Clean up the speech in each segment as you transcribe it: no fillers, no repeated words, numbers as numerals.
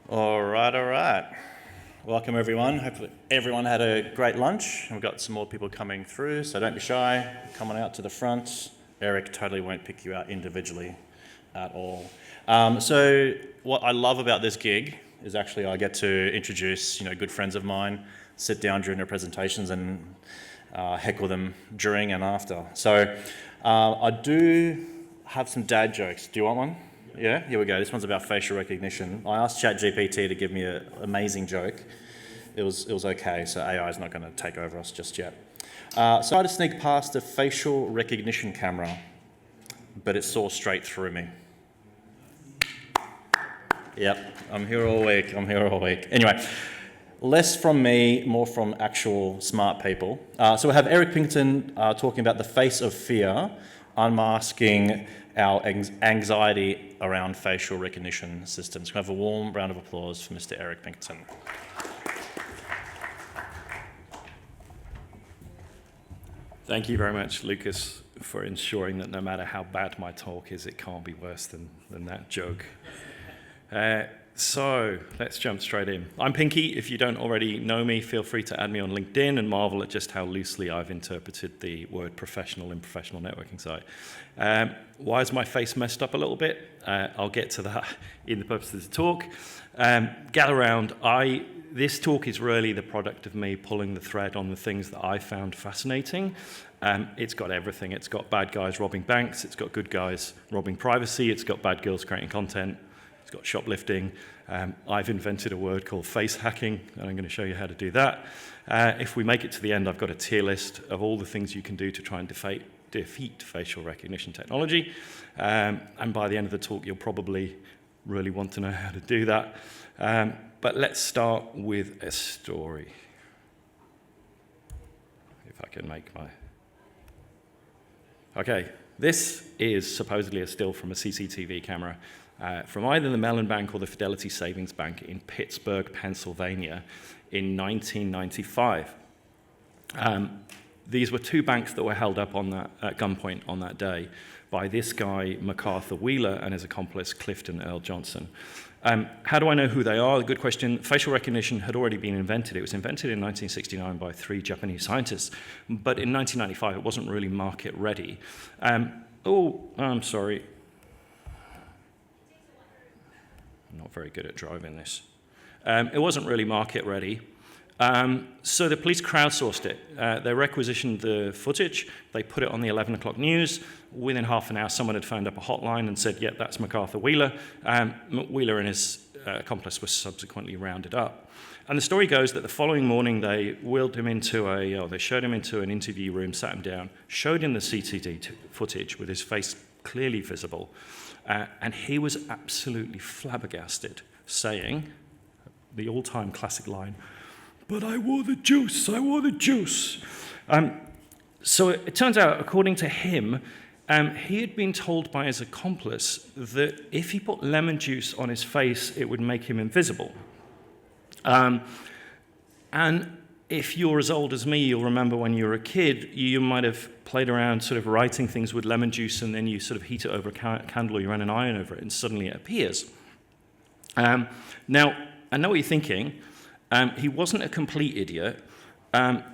All right. Welcome everyone. Hopefully everyone had a great lunch. We've got some more people coming through, so don't be shy. Come on out to the front. Eric totally won't pick you out individually at all. So what I love about this gig is actually I get to introduce good friends of mine, sit down during their presentations and heckle them during and after. So I do have some dad jokes. Do you want one? Yeah, here we go. This one's about facial recognition. I asked ChatGPT to give me an amazing joke. It was okay, so AI is not going to take over us just yet. So I tried to sneak past a facial recognition camera, but it saw straight through me. Yep, I'm here all week. Anyway, less from me, more from actual smart people. So we have Eric Pinkerton talking about the face of fear, unmasking our anxiety around facial recognition systems. Can we have a warm round of applause for Mr. Eric Pinkerton. Thank you very much, Lucas, for ensuring that no matter how bad my talk is, it can't be worse than that joke. So let's jump straight in. I'm Pinky. If you don't already know me, feel free to add me on LinkedIn and marvel at just how loosely I've interpreted the word professional in professional networking site. Why is my face messed up a little bit? I'll get to that in the purpose of the talk. Gather round. This talk is really the product of me pulling the thread on the things that I found fascinating. It's got everything. It's got bad guys robbing banks. It's got good guys robbing privacy. It's got bad girls creating content. It's got shoplifting. I've invented a word called face hacking, and I'm going to show you how to do that. If we make it to the end, I've got a tier list of all the things you can do to try and defeat facial recognition technology. And by the end of the talk, you'll probably really want to know how to do that. But let's start with a story. If I can make my... Okay, this is supposedly a still from a CCTV camera from either the Mellon Bank or the Fidelity Savings Bank in Pittsburgh, Pennsylvania in 1995. These were two banks that were held up at gunpoint on that day by this guy, MacArthur Wheeler, and his accomplice, Clifton Earl Johnson. How do I know who they are? Good question. Facial recognition had already been invented. It was invented in 1969 by 3 Japanese scientists, but in 1995 it wasn't really market ready. I'm sorry. I'm not very good at driving this. It wasn't really market ready. So the police crowdsourced it. They requisitioned the footage. They put it on the 11 o'clock news. Within half an hour, someone had phoned up a hotline and said, yep, that's MacArthur Wheeler. Wheeler and his accomplice were subsequently rounded up. And the story goes that the following morning, they showed him into an interview room, sat him down, showed him the CCTV footage with his face clearly visible. And he was absolutely flabbergasted, saying the all-time classic line, "But I wore the juice. So it turns out, according to him, he had been told by his accomplice that if he put lemon juice on his face, it would make him invisible. And if you're as old as me, you'll remember when you were a kid, you might have played around sort of writing things with lemon juice, and then you sort of heat it over a candle, or you run an iron over it, and suddenly it appears. Now, I know what you're thinking. He wasn't a complete idiot.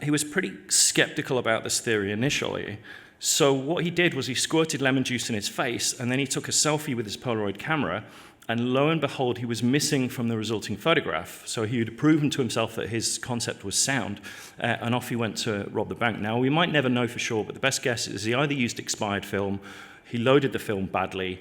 He was pretty skeptical about this theory initially. So what he did was he squirted lemon juice in his face, and then he took a selfie with his Polaroid camera, and lo and behold, he was missing from the resulting photograph. So he had proven to himself that his concept was sound, and off he went to rob the bank. Now, we might never know for sure, but the best guess is he either used expired film, he loaded the film badly,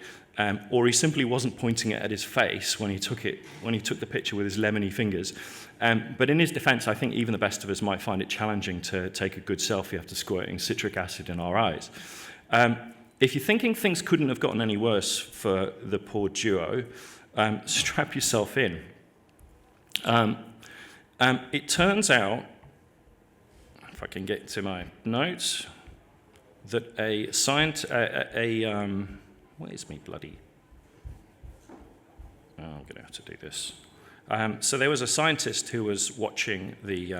or he simply wasn't pointing it at his face when he took the picture with his lemony fingers. But in his defense, I think even the best of us might find it challenging to take a good selfie after squirting citric acid in our eyes. If you're thinking things couldn't have gotten any worse for the poor duo, strap yourself in. It turns out, if I can get to my notes, that where's me bloody? Oh, I'm going to have to do this. So there was a scientist who was watching the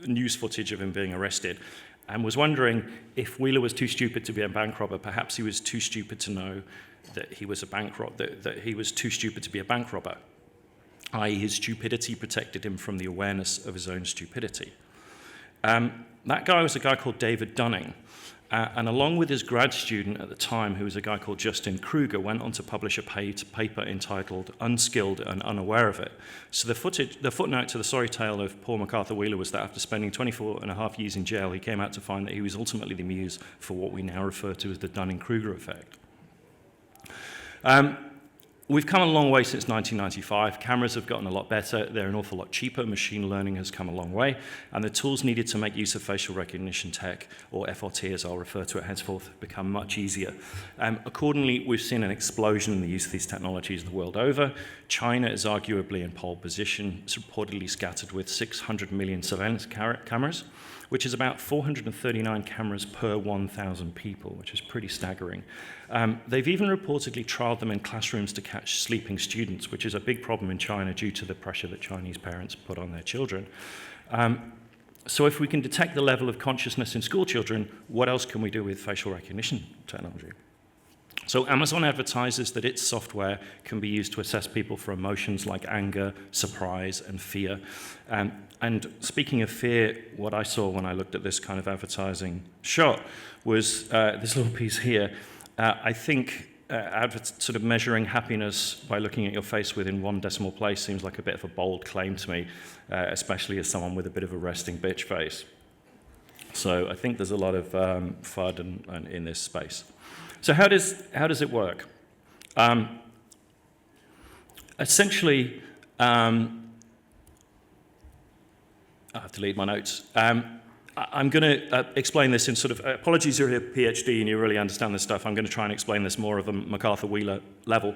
news footage of him being arrested, and was wondering if Wheeler was too stupid to be a bank robber. Perhaps he was too stupid to know that he was a bank robber, that he was too stupid to be a bank robber. i.e. his stupidity protected him from the awareness of his own stupidity. That guy was a guy called David Dunning. And along with his grad student at the time, who was a guy called Justin Kruger, went on to publish a paper entitled Unskilled and Unaware of It. So the footnote to the sorry tale of poor MacArthur Wheeler was that after spending 24 and a half years in jail, he came out to find that he was ultimately the muse for what we now refer to as the Dunning-Kruger effect. We've come a long way since 1995. Cameras have gotten a lot better. They're an awful lot cheaper. Machine learning has come a long way. And the tools needed to make use of facial recognition tech, or FRT as I'll refer to it henceforth, have become much easier. Accordingly, we've seen an explosion in the use of these technologies the world over. China is arguably in pole position. It's reportedly scattered with 600 million surveillance cameras, which is about 439 cameras per 1,000 people, which is pretty staggering. They've even reportedly trialed them in classrooms to catch sleeping students, which is a big problem in China due to the pressure that Chinese parents put on their children. So if we can detect the level of consciousness in school children, what else can we do with facial recognition technology? So Amazon advertises that its software can be used to assess people for emotions like anger, surprise, and fear. And speaking of fear, what I saw when I looked at this kind of advertising shot was this little piece here. I think sort of measuring happiness by looking at your face within one decimal place seems like a bit of a bold claim to me, especially as someone with a bit of a resting bitch face. So I think there's a lot of FUD in this space. So how does it work? Essentially, I have to lead my notes. I'm going to explain this in sort of, apologies you're a PhD and you really understand this stuff. I'm going to try and explain this more of a MacArthur Wheeler level.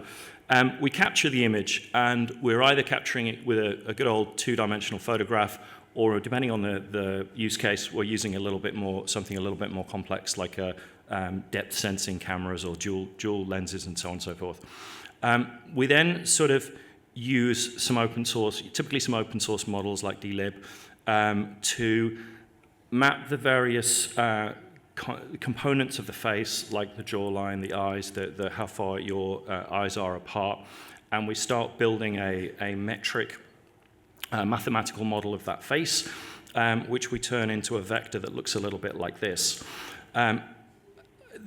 We capture the image, and we're either capturing it with a good old two-dimensional photograph, or depending on the use case, we're using something a little bit more complex, like depth sensing cameras or dual lenses and so on and so forth. We then sort of use some open source, typically some open source models like dlib, to map the various components of the face, like the jawline, the eyes, how far your eyes are apart, and we start building a metric mathematical model of that face, which we turn into a vector that looks a little bit like this.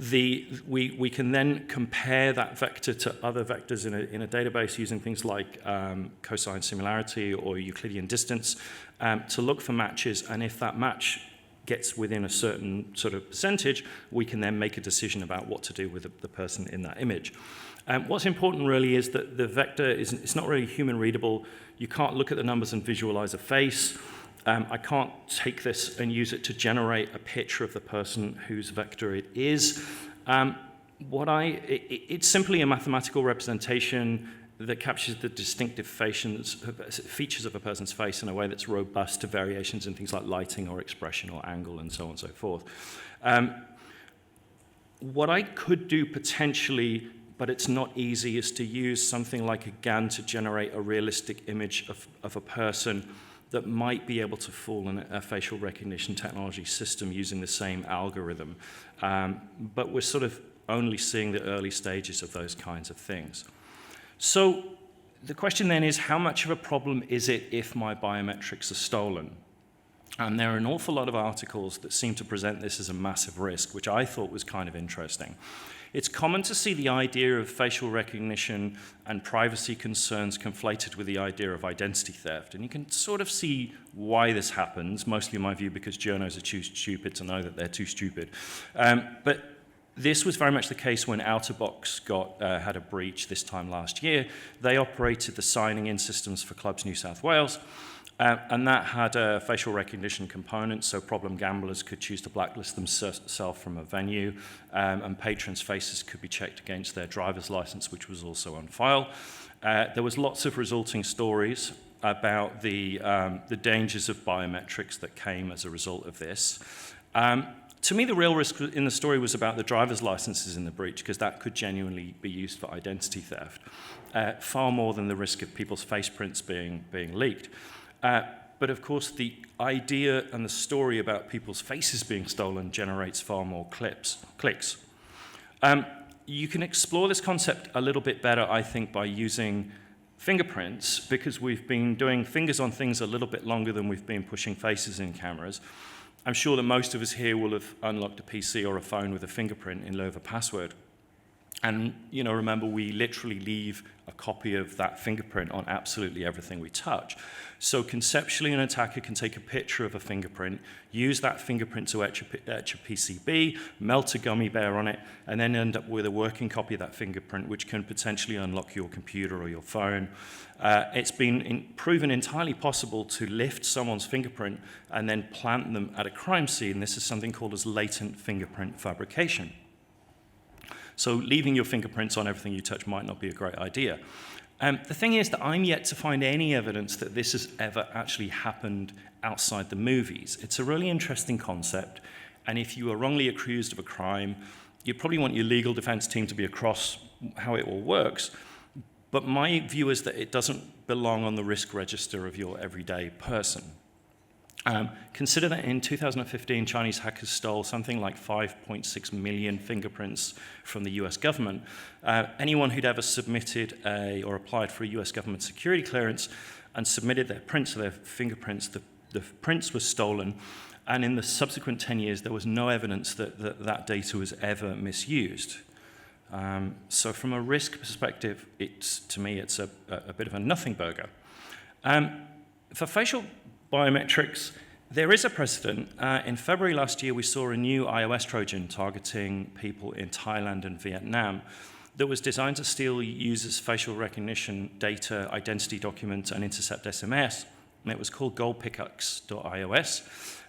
We can then compare that vector to other vectors in a database using things like cosine similarity or Euclidean distance to look for matches, and if that match gets within a certain sort of percentage, we can then make a decision about what to do with the person in that image. What's important really is that the vector it's not really human readable. You can't look at the numbers and visualize a face. I can't take this and use it to generate a picture of the person whose vector it is. It's simply a mathematical representation that captures the distinctive features of a person's face in a way that's robust to variations in things like lighting or expression or angle and so on and so forth. What I could do potentially, but it's not easy, is to use something like a GAN to generate a realistic image of a person that might be able to fool a facial recognition technology system using the same algorithm. But we're sort of only seeing the early stages of those kinds of things. So the question then is, how much of a problem is it if my biometrics are stolen? And there are an awful lot of articles that seem to present this as a massive risk, which I thought was kind of interesting. It's common to see the idea of facial recognition and privacy concerns conflated with the idea of identity theft. And you can sort of see why this happens, mostly in my view because journos are too stupid to know that they're too stupid. But this was very much the case when OuterBox had a breach this time last year. They operated the signing in systems for Clubs New South Wales, and that had a facial recognition component, so problem gamblers could choose to blacklist themselves from a venue, and patrons' faces could be checked against their driver's license, which was also on file. There was lots of resulting stories about the dangers of biometrics that came as a result of this. To me, the real risk in the story was about the driver's licenses in the breach, because that could genuinely be used for identity theft, far more than the risk of people's face prints being leaked. But of course, the idea and the story about people's faces being stolen generates far more clicks. You can explore this concept a little bit better, I think, by using fingerprints, because we've been doing fingers on things a little bit longer than we've been pushing faces in cameras, I'm sure that most of us here will have unlocked a PC or a phone with a fingerprint in lieu of a password. And, remember, we literally leave a copy of that fingerprint on absolutely everything we touch. So conceptually, an attacker can take a picture of a fingerprint, use that fingerprint to etch a PCB, melt a gummy bear on it, and then end up with a working copy of that fingerprint, which can potentially unlock your computer or your phone. It's been proven entirely possible to lift someone's fingerprint and then plant them at a crime scene. This is something called as latent fingerprint fabrication. So leaving your fingerprints on everything you touch might not be a great idea. The thing is that I'm yet to find any evidence that this has ever actually happened outside the movies. It's a really interesting concept, and if you are wrongly accused of a crime, you probably want your legal defense team to be across how it all works. But my view is that it doesn't belong on the risk register of your everyday person. Consider that in 2015, Chinese hackers stole something like 5.6 million fingerprints from the US government. Anyone who'd ever submitted or applied for a US government security clearance and submitted their prints or their fingerprints, the prints were stolen. And in the subsequent 10 years, there was no evidence that data was ever misused. So from a risk perspective, to me, it's a bit of a nothing burger. For facial biometrics, there is a precedent. In February last year, we saw a new iOS Trojan targeting people in Thailand and Vietnam that was designed to steal users' facial recognition data, identity documents, and intercept SMS. And it was called goldpickaxe.ios.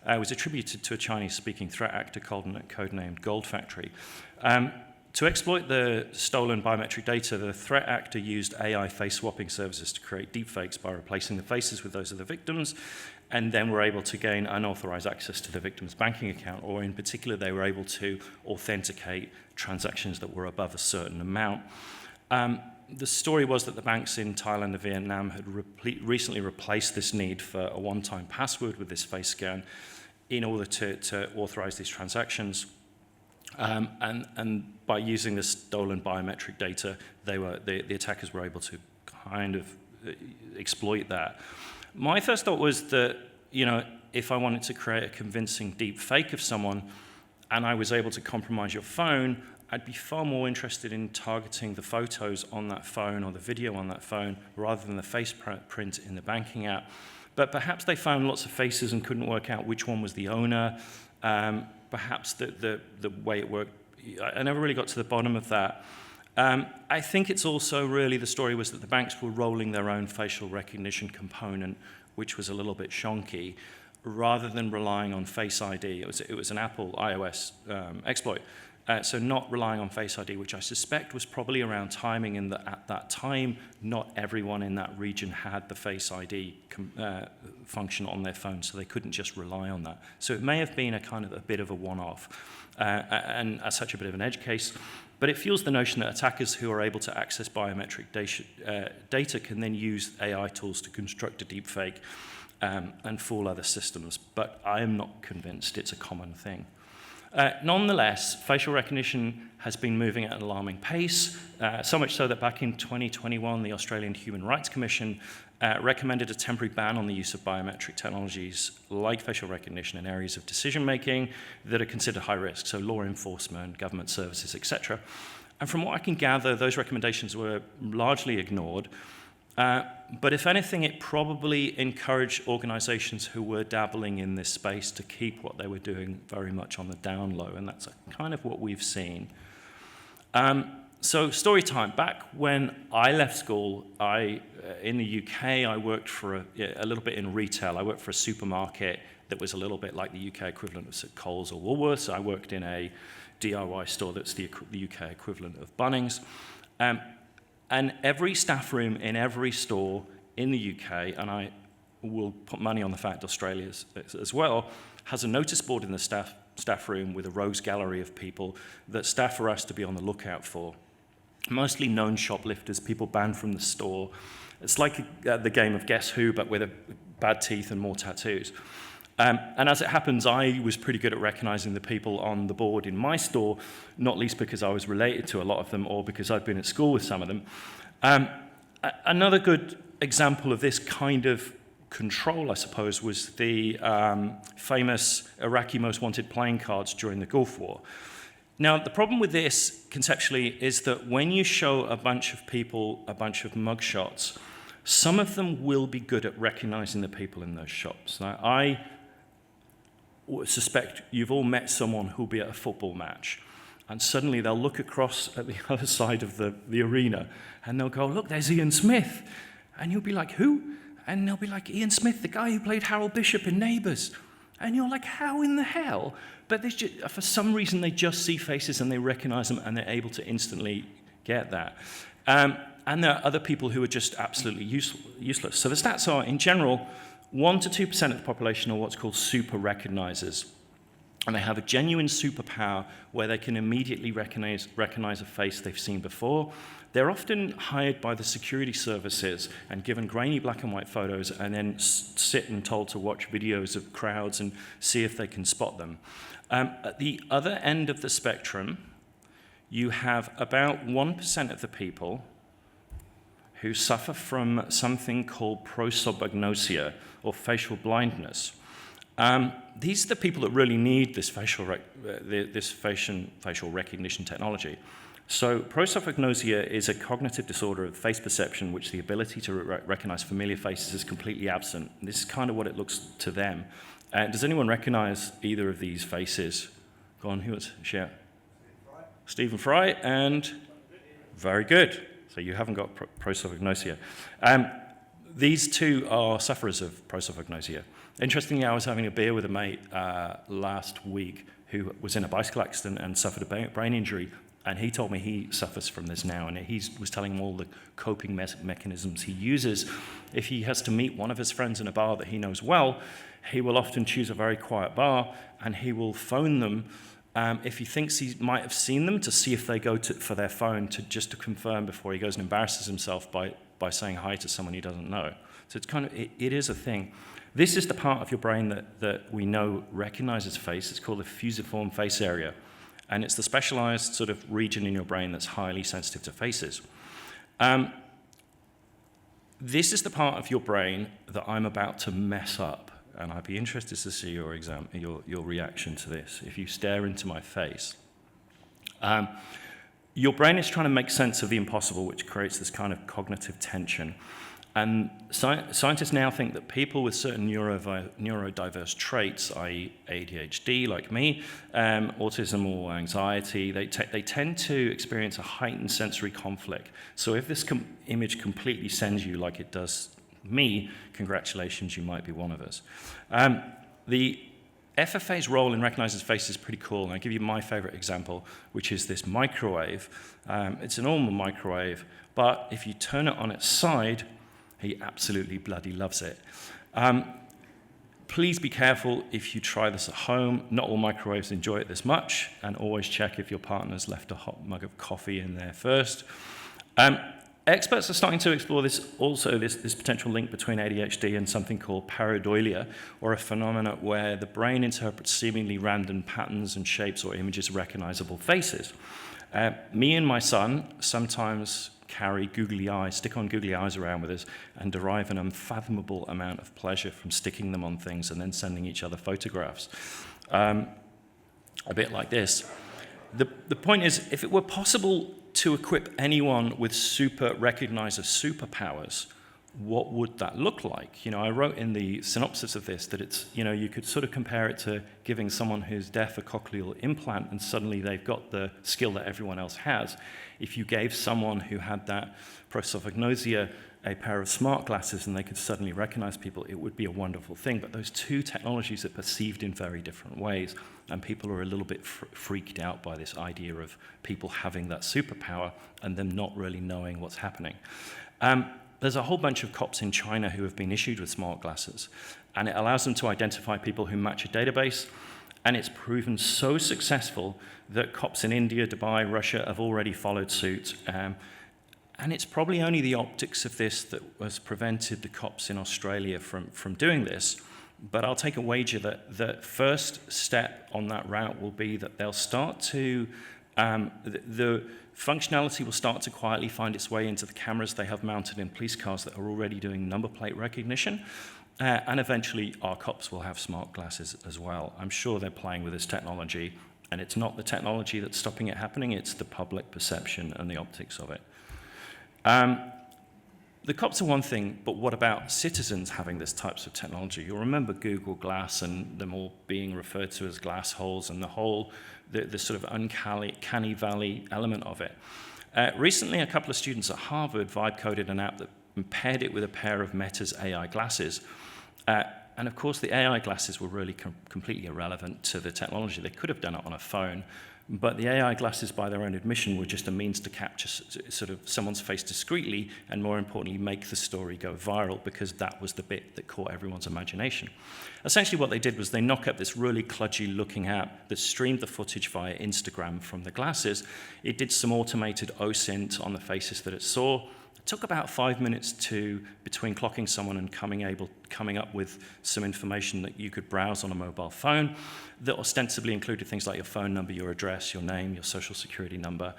It was attributed to a Chinese-speaking threat actor codenamed Gold Factory. To exploit the stolen biometric data, the threat actor used AI face swapping services to create deepfakes by replacing the faces with those of the victims, and then were able to gain unauthorized access to the victim's banking account, or in particular, they were able to authenticate transactions that were above a certain amount. The story was that the banks in Thailand and Vietnam had recently replaced this need for a one-time password with this face scan in order to authorize these transactions. And by using this stolen biometric data, the attackers were able to kind of exploit that. My first thought was that, if I wanted to create a convincing deep fake of someone and I was able to compromise your phone, I'd be far more interested in targeting the photos on that phone or the video on that phone rather than the face print in the banking app. But perhaps they found lots of faces and couldn't work out which one was the owner. Perhaps the way it worked, I never really got to the bottom of that. I think it's also really the story was that the banks were rolling their own facial recognition component, which was a little bit shonky, rather than relying on Face ID. It was an Apple iOS exploit. So not relying on Face ID, which I suspect was probably around timing in that at that time, not everyone in that region had the Face ID function on their phone, so they couldn't just rely on that. So it may have been a bit of a one-off, and as such a bit of an edge case. But it fuels the notion that attackers who are able to access biometric data can then use AI tools to construct a deepfake and fool other systems. But I am not convinced it's a common thing. Nonetheless, facial recognition has been moving at an alarming pace, so much so that back in 2021, the Australian Human Rights Commission recommended a temporary ban on the use of biometric technologies like facial recognition in areas of decision-making that are considered high risk, so law enforcement, government services, etc. And from what I can gather, those recommendations were largely ignored. But if anything, it probably encouraged organizations who were dabbling in this space to keep what they were doing very much on the down low, and that's kind of what we've seen. So story time. Back when I left school, in the UK, I worked for a little bit in retail. I worked for a supermarket that was a little bit like the UK equivalent of Coles or Woolworths. I worked in a DIY store that's the UK equivalent of Bunnings. And every staff room in every store in the UK, and I will put money on the fact Australia as well, has a notice board in the staff room with a rogues gallery of people that staff are asked to be on the lookout for. Mostly known shoplifters, people banned from the store. It's like the game of Guess Who, but with bad teeth and more tattoos. And as it happens, I was pretty good at recognizing the people on the board in my store, not least because I was related to a lot of them or because I'd been at school with some of them. Another good example of this kind of control, I suppose, was the famous Iraqi most wanted playing cards during the Gulf War. Now, the problem with this, conceptually, is that when you show a bunch of people a bunch of mugshots, some of them will be good at recognizing the people in those shops. Now, I suspect you've all met someone who'll be at a football match, and suddenly they'll look across at the other side of the arena, and they'll go, look, there's Ian Smith. And you'll be like, who? And they'll be like, Ian Smith, the guy who played Harold Bishop in Neighbours. And you're like, how in the hell? But for some reason, they just see faces and they recognize them and they're able to instantly get that. And there are other people who are just absolutely useless. So the stats are, in general, 1% to 2% of the population are what's called super recognizers. And they have a genuine superpower where they can immediately recognize a face they've seen before. They're often hired by the security services and given grainy black and white photos and then sit and told to watch videos of crowds and see if they can spot them. At the other end of the spectrum, you have about 1% of the people who suffer from something called prosopagnosia, or facial blindness. These are the people that really need this facial recognition technology. So prosopagnosia is a cognitive disorder of face perception, which the ability to recognize familiar faces is completely absent. This is kind of what it looks to them. Does anyone recognize either of these faces? Go on, who was share? Stephen Fry, and very good. So you haven't got prosopagnosia. These two are sufferers of prosopagnosia. Interestingly, I was having a beer with a mate last week who was in a bicycle accident and suffered a brain injury, and he told me he suffers from this now, and he was telling me all the coping mechanisms he uses. If he has to meet one of his friends in a bar that he knows well, he will often choose a very quiet bar, and he will phone them if he thinks he might have seen them, to see if they go for their phone, just to confirm before he goes and embarrasses himself by saying hi to someone he doesn't know. So it's kind of, it is a thing. This is the part of your brain that we know recognizes face. It's called the fusiform face area. And it's the specialized sort of region in your brain that's highly sensitive to faces. This is the part of your brain that I'm about to mess up. And I'd be interested to see your reaction to this. If you stare into my face, your brain is trying to make sense of the impossible, which creates this kind of cognitive tension. And scientists now think that people with certain neurodiverse traits, i.e. ADHD, like me, autism or anxiety, they tend to experience a heightened sensory conflict. So if this image completely sends you like it does me, congratulations, you might be one of us. The FFA's role in recognizing faces is pretty cool, and I'll give you my favorite example, which is this microwave. It's a normal microwave, but if you turn it on its side, he absolutely bloody loves it. Please be careful if you try this at home. Not all microwaves enjoy it this much, and always check if your partner's left a hot mug of coffee in there first. Experts are starting to explore this potential link between ADHD and something called pareidolia, or a phenomenon where the brain interprets seemingly random patterns and shapes or images of recognizable faces. Me and my son sometimes carry stick on googly eyes around with us, and derive an unfathomable amount of pleasure from sticking them on things and then sending each other photographs. A bit like this. The point is, if it were possible to equip anyone with super recognizer superpowers, what would that look like? You know, I wrote in the synopsis of this that it's, you know, you could sort of compare it to giving someone who's deaf a cochlear implant and suddenly they've got the skill that everyone else has. If you gave someone who had that prosopagnosia a pair of smart glasses and they could suddenly recognize people, it would be a wonderful thing. But those two technologies are perceived in very different ways, and people are a little bit freaked out by this idea of people having that superpower and them not really knowing what's happening. There's a whole bunch of cops in China who have been issued with smart glasses, and it allows them to identify people who match a database, and it's proven so successful that cops in India, Dubai, Russia have already followed suit. And it's probably only the optics of this that has prevented the cops in Australia from doing this. But I'll take a wager that the first step on that route will be that they'll start to The functionality will start to quietly find its way into the cameras they have mounted in police cars that are already doing number plate recognition. And eventually, our cops will have smart glasses as well. I'm sure they're playing with this technology, and it's not the technology that's stopping it happening, it's the public perception and the optics of it. The cops are one thing, but what about citizens having this types of technology? You'll remember Google Glass and them all being referred to as glass holes and the sort of uncanny valley element of it. Recently, a couple of students at Harvard vibe coded an app that paired it with a pair of Meta's AI glasses. And of course, the AI glasses were really completely irrelevant to the technology. They could have done it on a phone, but the AI glasses, by their own admission, were just a means to capture sort of someone's face discreetly and, more importantly, make the story go viral, because that was the bit that caught everyone's imagination. Essentially, what they did was they knock up this really kludgy-looking app that streamed the footage via Instagram from the glasses. It did some automated OSINT on the faces that it saw. It took about 5 minutes between clocking someone and coming up with some information that you could browse on a mobile phone that ostensibly included things like your phone number, your address, your name, your social security number.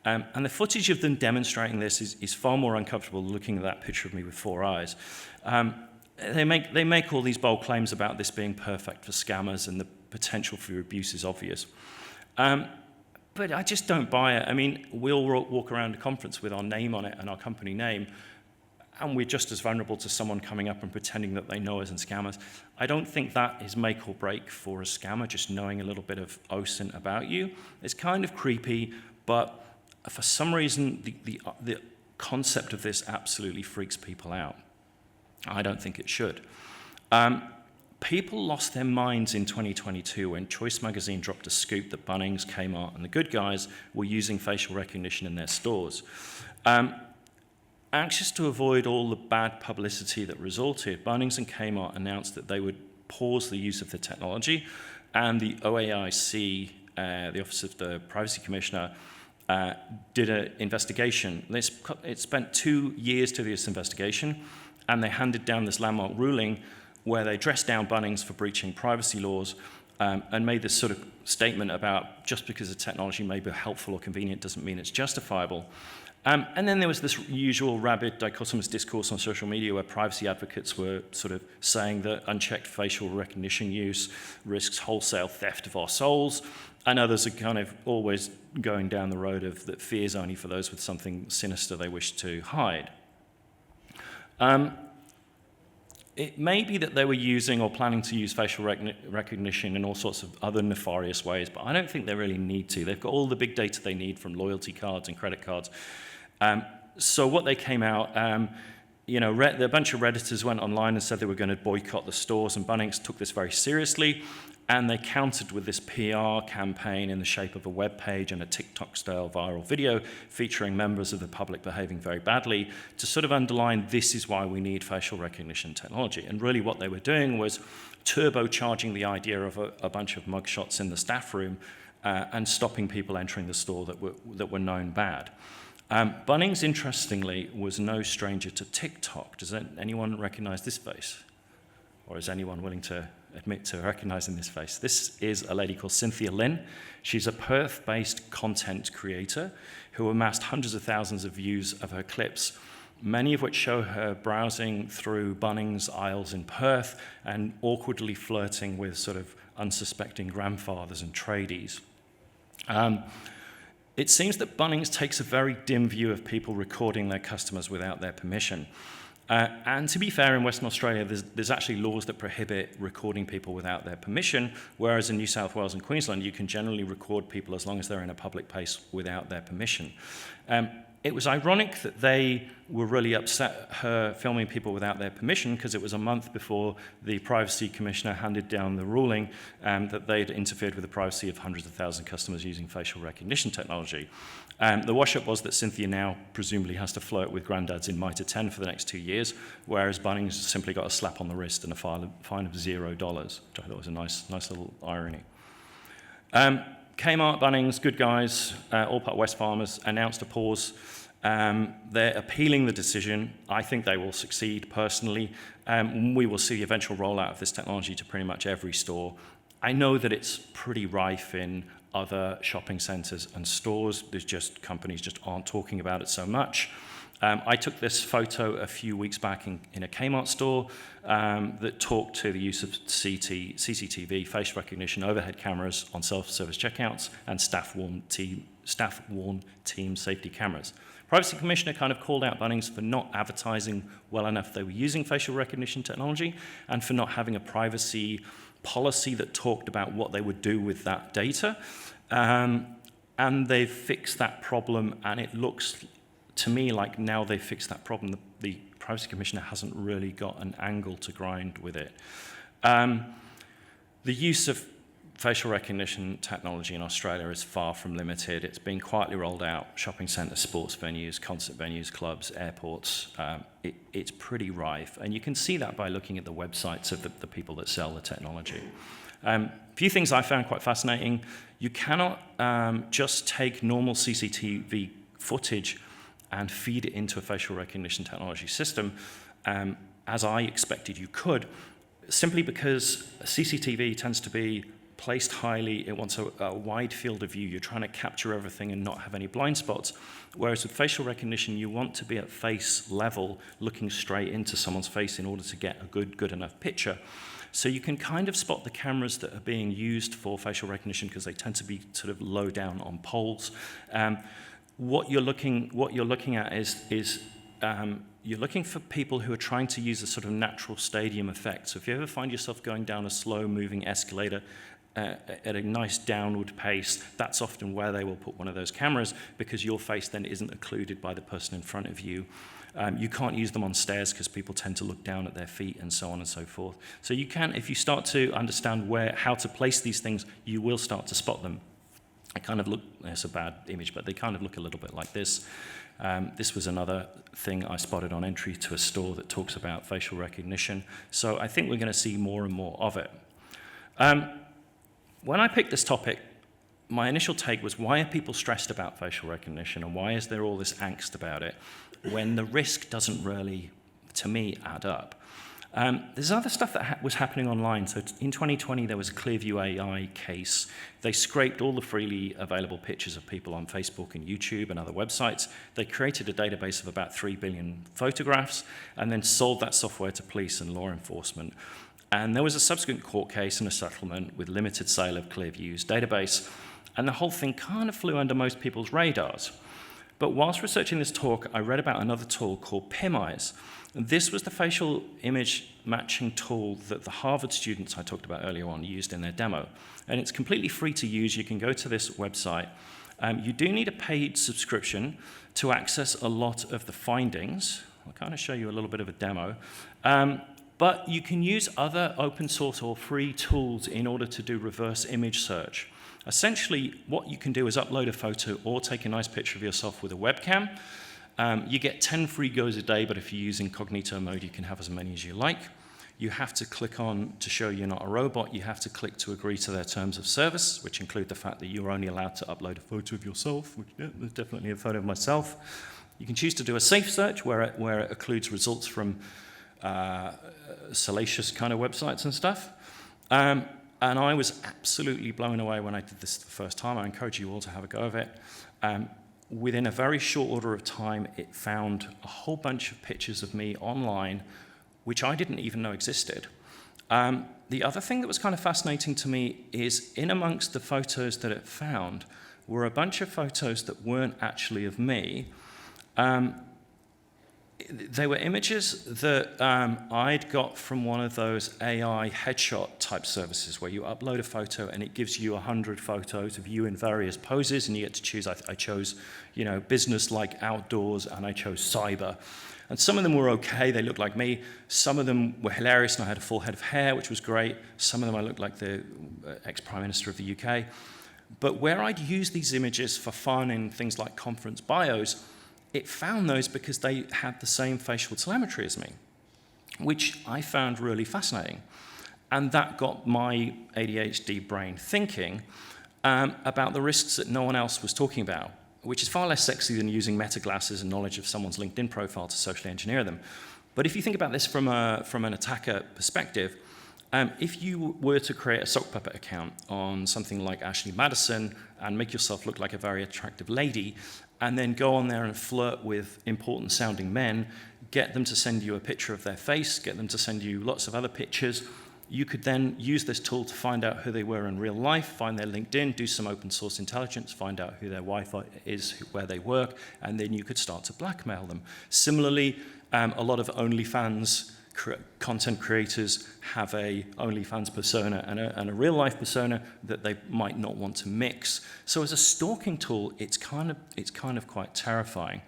And the footage of them demonstrating this is far more uncomfortable than looking at that picture of me with 4 eyes. They make all these bold claims about this being perfect for scammers, and the potential for abuse is obvious. But I just don't buy it. I mean, we'll walk around a conference with our name on it and our company name, and we're just as vulnerable to someone coming up and pretending that they know us and scam us. I don't think that is make or break for a scammer, just knowing a little bit of OSINT about you. It's kind of creepy, but for some reason, the concept of this absolutely freaks people out. I don't think it should. People lost their minds in 2022 when Choice magazine dropped a scoop that Bunnings, Kmart, and the good guys were using facial recognition in their stores. Anxious to avoid all the bad publicity that resulted, Bunnings and Kmart announced that they would pause the use of the technology, and the OAIC, the Office of the Privacy Commissioner, did an investigation. It spent 2 years to do this investigation, and they handed down this landmark ruling where they dressed down Bunnings for breaching privacy laws, and made this sort of statement about just because the technology may be helpful or convenient doesn't mean it's justifiable. And then there was this usual rabid dichotomous discourse on social media where privacy advocates were sort of saying that unchecked facial recognition use risks wholesale theft of our souls, and others are kind of always going down the road of that fear is only for those with something sinister they wish to hide. It may be that they were using or planning to use facial recognition in all sorts of other nefarious ways, but I don't think they really need to. They've got all the big data they need from loyalty cards and credit cards. So what they came out, a bunch of Redditors went online and said they were going to boycott the stores, and Bunnings took this very seriously, and they countered with this PR campaign in the shape of a web page and a TikTok-style viral video featuring members of the public behaving very badly to sort of underline this is why we need facial recognition technology. And really what they were doing was turbocharging the idea of a bunch of mugshots in the staff room and stopping people entering the store that were known bad. Bunnings, interestingly, was no stranger to TikTok. Does anyone recognize this face? Or is anyone willing to admit to recognizing this face? This is a lady called Cynthia Lin. She's a Perth-based content creator who amassed hundreds of thousands of views of her clips, many of which show her browsing through Bunnings aisles in Perth and awkwardly flirting with sort of unsuspecting grandfathers and tradies. It seems that Bunnings takes a very dim view of people recording their customers without their permission. And to be fair, in Western Australia, there's actually laws that prohibit recording people without their permission, whereas in New South Wales and Queensland, you can generally record people as long as they're in a public place without their permission. It was ironic that they were really upset her filming people without their permission, because it was a month before the Privacy Commissioner handed down the ruling that they'd interfered with the privacy of hundreds of thousands of customers using facial recognition technology. The wash-up was that Cynthia now presumably has to flirt with granddads in Mitre 10 for the next 2 years, whereas Bunnings simply got a slap on the wrist and a fine of $0, which I thought was a nice little irony. Kmart, Bunnings, good guys, all part West Farmers, announced a pause. They're appealing the decision. I think they will succeed personally. We will see the eventual rollout of this technology to pretty much every store. I know that it's pretty rife in other shopping centers and stores. There's just companies just aren't talking about it so much. I took this photo a few weeks back in a Kmart store that talked to the use of CCTV, facial recognition, overhead cameras on self-service checkouts, and staff-worn team safety cameras. Privacy Commissioner kind of called out Bunnings for not advertising well enough they were using facial recognition technology and for not having a privacy policy that talked about what they would do with that data. And they've fixed that problem, and it looks to me like now they've fixed that problem. The Privacy Commissioner hasn't really got an angle to grind with it. The use of facial recognition technology in Australia is far from limited. It's been quietly rolled out, shopping centres, sports venues, concert venues, clubs, airports. It's pretty rife, and you can see that by looking at the websites of the people that sell the technology. A few things I found quite fascinating. You cannot just take normal CCTV footage and feed it into a facial recognition technology system, as I expected you could, simply because CCTV tends to be placed highly. It wants a wide field of view. You're trying to capture everything and not have any blind spots. Whereas with facial recognition, you want to be at face level, looking straight into someone's face in order to get a good enough picture. So you can kind of spot the cameras that are being used for facial recognition because they tend to be sort of low down on poles. What you're looking at is you're looking for people who are trying to use a sort of natural stadium effect. So if you ever find yourself going down a slow-moving escalator at a nice downward pace, that's often where they will put one of those cameras because your face then isn't occluded by the person in front of you. You can't use them on stairs because people tend to look down at their feet and so on and so forth. So you can, if you start to understand how to place these things, you will start to spot them. I kind of look, it's a bad image, but they kind of look a little bit like this. This was another thing I spotted on entry to a store that talks about facial recognition. So I think we're going to see more and more of it. When I picked this topic, my initial take was, why are people stressed about facial recognition and why is there all this angst about it when the risk doesn't really, to me, add up? There's other stuff that was happening online. So in 2020, there was a Clearview AI case. They scraped all the freely available pictures of people on Facebook and YouTube and other websites. They created a database of about 3 billion photographs and then sold that software to police and law enforcement. And there was a subsequent court case and a settlement with limited sale of Clearview's database. And the whole thing kind of flew under most people's radars. But whilst researching this talk, I read about another tool called PimEyes. And this was the facial image matching tool that the Harvard students I talked about earlier on used in their demo. And it's completely free to use. You can go to this website. You do need a paid subscription to access a lot of the findings. I'll kind of show you a little bit of a demo. But you can use other open source or free tools in order to do reverse image search. Essentially, what you can do is upload a photo or take a nice picture of yourself with a webcam. You get 10 free goes a day, but if you use incognito mode, you can have as many as you like. You have to click on to show you're not a robot. You have to click to agree to their terms of service, which include the fact that you're only allowed to upload a photo of yourself, which there's definitely a photo of myself. You can choose to do a safe search where it includes results from salacious kind of websites and stuff. And I was absolutely blown away when I did this the first time. I encourage you all to have a go of it. Within a very short order of time, it found a whole bunch of pictures of me online, which I didn't even know existed. The other thing that was kind of fascinating to me is in amongst the photos that it found were a bunch of photos that weren't actually of me. They were images that I'd got from one of those AI headshot type services where you upload a photo and it gives you 100 photos of you in various poses and you get to choose. I chose, business-like outdoors, and I chose cyber. And some of them were okay, they looked like me. Some of them were hilarious and I had a full head of hair, which was great. Some of them I looked like the ex-Prime Minister of the UK. But where I'd use these images for fun in things like conference bios, it found those because they had the same facial telemetry as me, which I found really fascinating. And that got my ADHD brain thinking about the risks that no one else was talking about, which is far less sexy than using meta glasses and knowledge of someone's LinkedIn profile to socially engineer them. But if you think about this from an attacker perspective, If you were to create a sock puppet account on something like Ashley Madison and make yourself look like a very attractive lady, and then go on there and flirt with important sounding men, get them to send you a picture of their face, get them to send you lots of other pictures, you could then use this tool to find out who they were in real life, find their LinkedIn, do some open source intelligence, find out who their Wi-Fi is, where they work, and then you could start to blackmail them. Similarly, a lot of OnlyFans content creators have a OnlyFans persona and a real life persona that they might not want to mix. So as a stalking tool, it's kind of quite terrifying.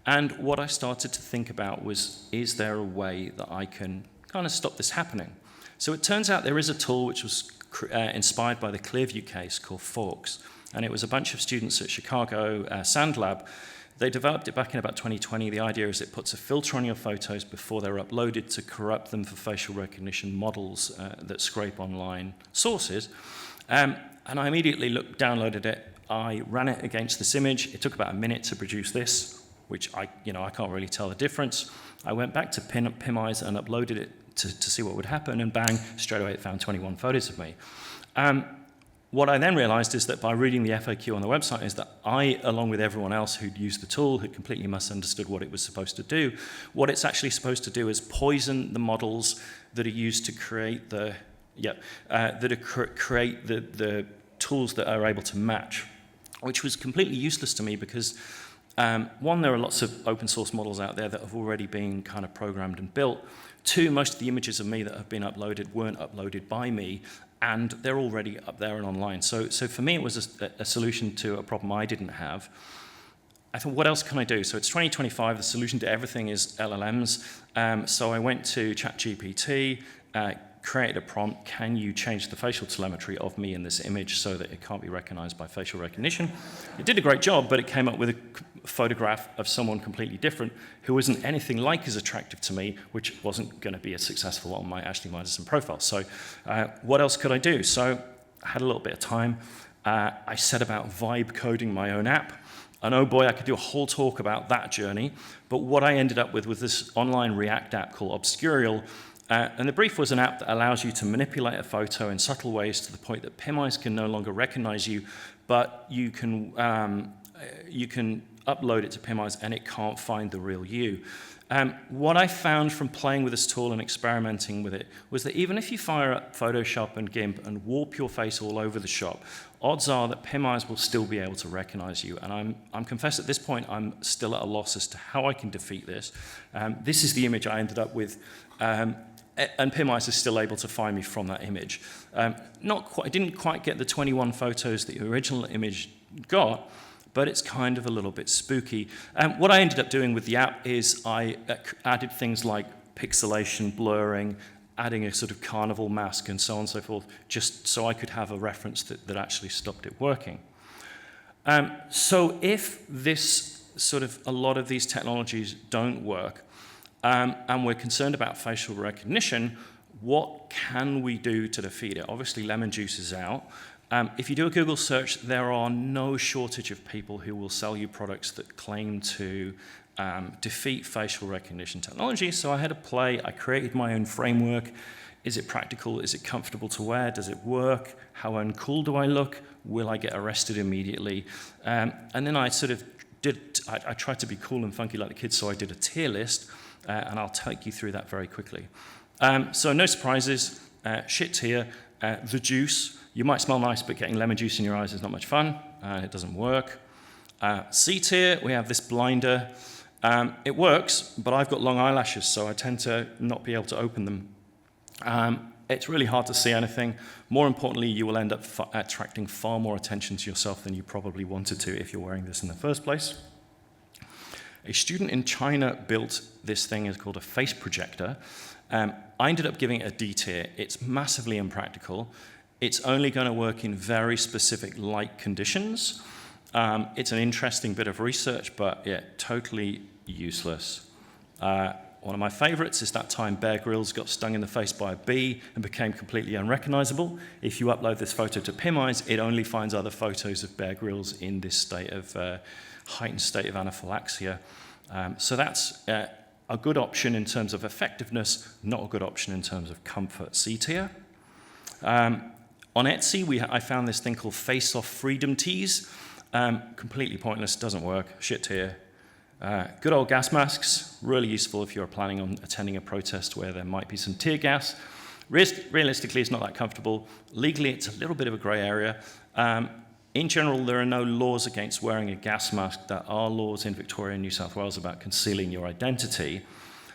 And what I started to think about was, is there a way that I can kind of stop this happening? So it turns out there is a tool which was inspired by the Clearview case called Forks. And it was a bunch of students at Chicago Sand Lab. They developed it back in about 2020. The idea is it puts a filter on your photos before they're uploaded to corrupt them for facial recognition models that scrape online sources. And I immediately downloaded it. I ran it against this image. It took about a minute to produce this, which I can't really tell the difference. I went back to PimEyes and uploaded it to see what would happen, and bang, straight away it found 21 photos of me. What I then realized is that by reading the FAQ on the website is that I, along with everyone else who'd used the tool, had completely misunderstood what it was supposed to do. What it's actually supposed to do is poison the models that are used to create the tools that are able to match, which was completely useless to me because one, there are lots of open source models out there that have already been kind of programmed and built. Two, most of the images of me that have been uploaded weren't uploaded by me, and they're already up there and online. So for me, it was a solution to a problem I didn't have. I thought, what else can I do? So it's 2025, the solution to everything is LLMs. So I went to ChatGPT, created a prompt, can you change the facial telemetry of me in this image so that it can't be recognized by facial recognition? It did a great job, but it came up with a photograph of someone completely different who isn't anything like as attractive to me, which wasn't going to be as successful on my Ashley Madison profile. So what else could I do? So I had a little bit of time. I set about vibe coding my own app. And oh boy, I could do a whole talk about that journey. But what I ended up with was this online React app called Obscurial. And the brief was an app that allows you to manipulate a photo in subtle ways to the point that PimEyes can no longer recognize you, but you can upload it to PimEyes and it can't find the real you. What I found from playing with this tool and experimenting with it was that even if you fire up Photoshop and GIMP and warp your face all over the shop, odds are that PimEyes will still be able to recognize you. And I'm confessed at this point, I'm still at a loss as to how I can defeat this. This is the image I ended up with. And PimEyes is still able to find me from that image. I didn't quite get the 21 photos that the original image got, but it's kind of a little bit spooky. What I ended up doing with the app is I added things like pixelation, blurring, adding a sort of carnival mask and so on and so forth, just so I could have a reference that actually stopped it working. So if a lot of these technologies don't work, and we're concerned about facial recognition, what can we do to defeat it? Obviously, lemon juice is out. If you do a Google search, there are no shortage of people who will sell you products that claim to defeat facial recognition technology. So I had a play. I created my own framework. Is it practical? Is it comfortable to wear? Does it work? How uncool do I look? Will I get arrested immediately? And then I I tried to be cool and funky like the kids, so I did a tier list. And I'll take you through that very quickly. So no surprises, shit tier, the juice. You might smell nice, but getting lemon juice in your eyes is not much fun, and it doesn't work. C tier, we have this blinder. It works, but I've got long eyelashes, so I tend to not be able to open them. It's really hard to see anything. More importantly, you will end up attracting far more attention to yourself than you probably wanted to if you're wearing this in the first place. A student in China built this thing, it's called a face projector. I ended up giving it a D tier. It's massively impractical. It's only going to work in very specific light conditions. It's an interesting bit of research, but yeah, totally useless. One of my favorites is that time Bear Grylls got stung in the face by a bee and became completely unrecognizable. If you upload this photo to PimEyes, it only finds other photos of Bear Grylls in this heightened state of anaphylaxia. So that's a good option in terms of effectiveness, not a good option in terms of comfort. C tier. On Etsy, I found this thing called Face Off Freedom Tees. Completely pointless, doesn't work, shit tier. Good old gas masks, really useful if you're planning on attending a protest where there might be some tear gas. Realistically, it's not that comfortable. Legally, it's a little bit of a grey area. In general, there are no laws against wearing a gas mask. There are laws in Victoria and New South Wales about concealing your identity.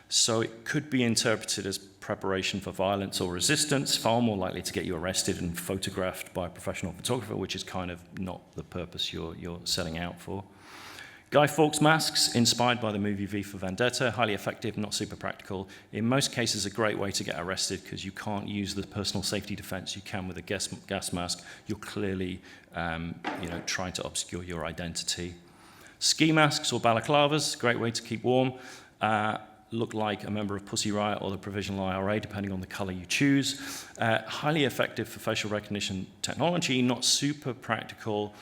So it could be interpreted as preparation for violence or resistance, far more likely to get you arrested and photographed by a professional photographer, which is kind of not the purpose you're setting out for. Guy Fawkes masks, inspired by the movie V for Vendetta, highly effective, not super practical. In most cases, a great way to get arrested because you can't use the personal safety defense you can with a gas mask. You're clearly trying to obscure your identity. Ski masks or balaclavas, great way to keep warm. Look like a member of Pussy Riot or the Provisional IRA, depending on the color you choose. Highly effective for facial recognition technology, not super practical.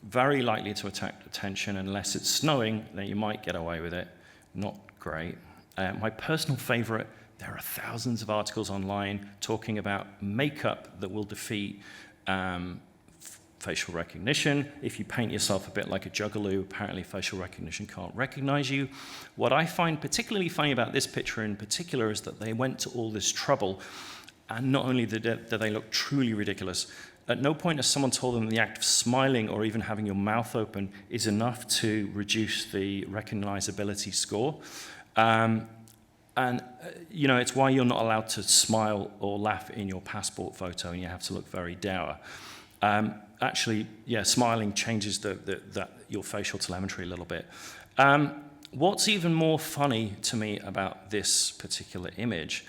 Very likely to attract attention unless it's snowing, then you might get away with it. Not great. My personal favorite, there are thousands of articles online talking about makeup that will defeat facial recognition. If you paint yourself a bit like a juggalo, apparently facial recognition can't recognize you. What I find particularly funny about this picture in particular is that they went to all this trouble, and not only did they look truly ridiculous, at no point has someone told them the act of smiling or even having your mouth open is enough to reduce the recognizability score. It's why you're not allowed to smile or laugh in your passport photo, and you have to look very dour. Smiling changes your facial telemetry a little bit. What's even more funny to me about this particular image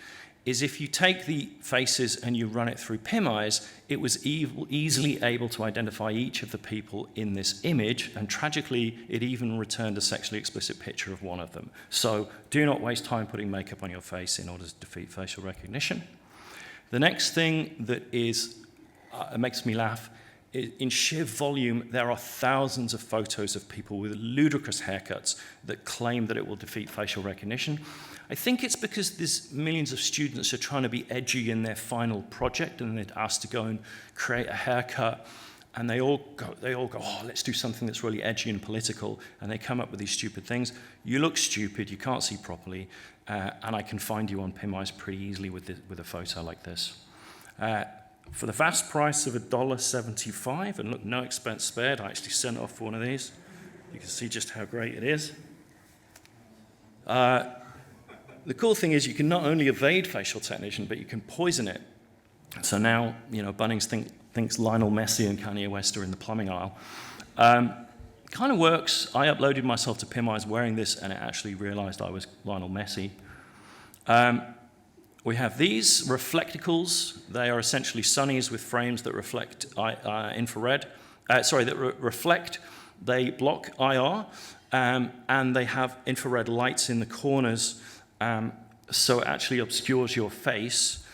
is if you take the faces and you run it through PimEyes, it was easily able to identify each of the people in this image, and tragically, it even returned a sexually explicit picture of one of them. So do not waste time putting makeup on your face in order to defeat facial recognition. The next thing that makes me laugh, in sheer volume, there are thousands of photos of people with ludicrous haircuts that claim that it will defeat facial recognition. I think it's because there's millions of students are trying to be edgy in their final project, and they're asked to go and create a haircut, and they all go, oh, let's do something that's really edgy and political, and they come up with these stupid things. You look stupid, you can't see properly, and I can find you on PimEyes pretty easily with a photo like this. For the vast price of $1.75, and look, no expense spared, I actually sent off for one of these. You can see just how great it is. The cool thing is you can not only evade facial recognition, but you can poison it. So now, Bunnings thinks Lionel Messi and Kanye West are in the plumbing aisle. Kind of works. I uploaded myself to PimEyes wearing this, and it actually realized I was Lionel Messi. We have these reflecticals. They are essentially sunnies with frames that reflect infrared. Reflect. They block IR, and they have infrared lights in the corners, so it actually obscures your face.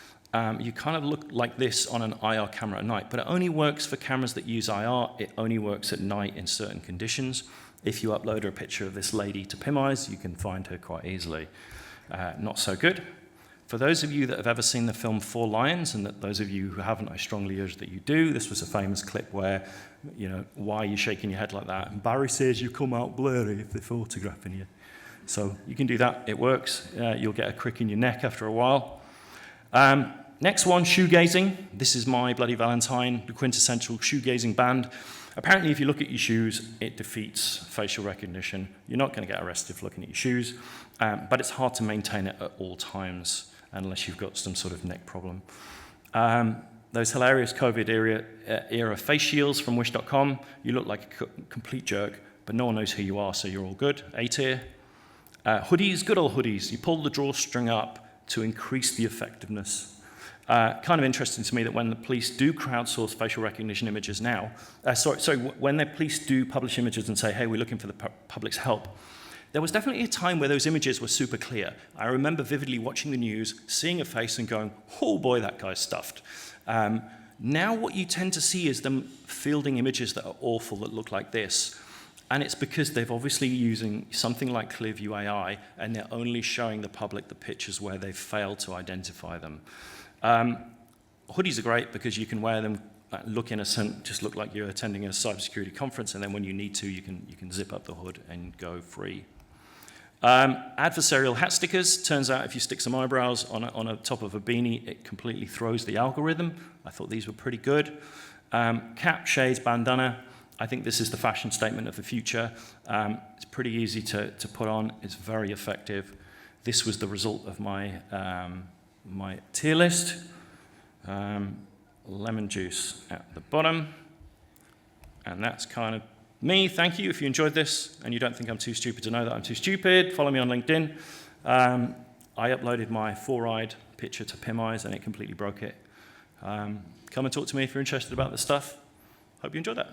You kind of look like this on an IR camera at night, but it only works for cameras that use IR. It only works at night in certain conditions. If you upload a picture of this lady to PimEyes, you can find her quite easily. Not so good. For those of you that have ever seen the film Four Lions, and that those of you who haven't, I strongly urge that you do, this was a famous clip where, why are you shaking your head like that? And Barry says you come out blurry if they're photographing you. So you can do that, it works. You'll get a crick in your neck after a while. Next one, shoegazing. This is my Bloody Valentine, the quintessential shoegazing band. Apparently, if you look at your shoes, it defeats facial recognition. You're not going to get arrested for looking at your shoes, but it's hard to maintain it at all times unless you've got some sort of neck problem. Those hilarious COVID era face shields from wish.com. You look like a complete jerk, but no one knows who you are, so you're all good. A tier. Hoodies, good old hoodies. You pull the drawstring up to increase the effectiveness. Kind of interesting to me that when the police do crowdsource facial recognition images now, when the police do publish images and say, hey, we're looking for the public's help, there was definitely a time where those images were super clear. I remember vividly watching the news, seeing a face and going, oh boy, that guy's stuffed. Now what you tend to see is them fielding images that are awful that look like this. And it's because they've obviously using something like Clearview AI, and they're only showing the public the pictures where they've failed to identify them. Hoodies are great because you can wear them, look innocent, just look like you're attending a cybersecurity conference, and then when you need to, you can zip up the hood and go free. Adversarial hat stickers. Turns out if you stick some eyebrows on a top of a beanie, it completely throws the algorithm. I thought these were pretty good. Cap, shades, bandana. I think this is the fashion statement of the future. It's pretty easy to put on. It's very effective. This was the result of my, my tier list. Lemon juice at the bottom. And that's kind of me. Thank you. If you enjoyed this and you don't think I'm too stupid to know that I'm too stupid, follow me on LinkedIn. I uploaded my 4-eyed picture to PimEyes and it completely broke it. Come and talk to me if you're interested about this stuff. Hope you enjoyed that.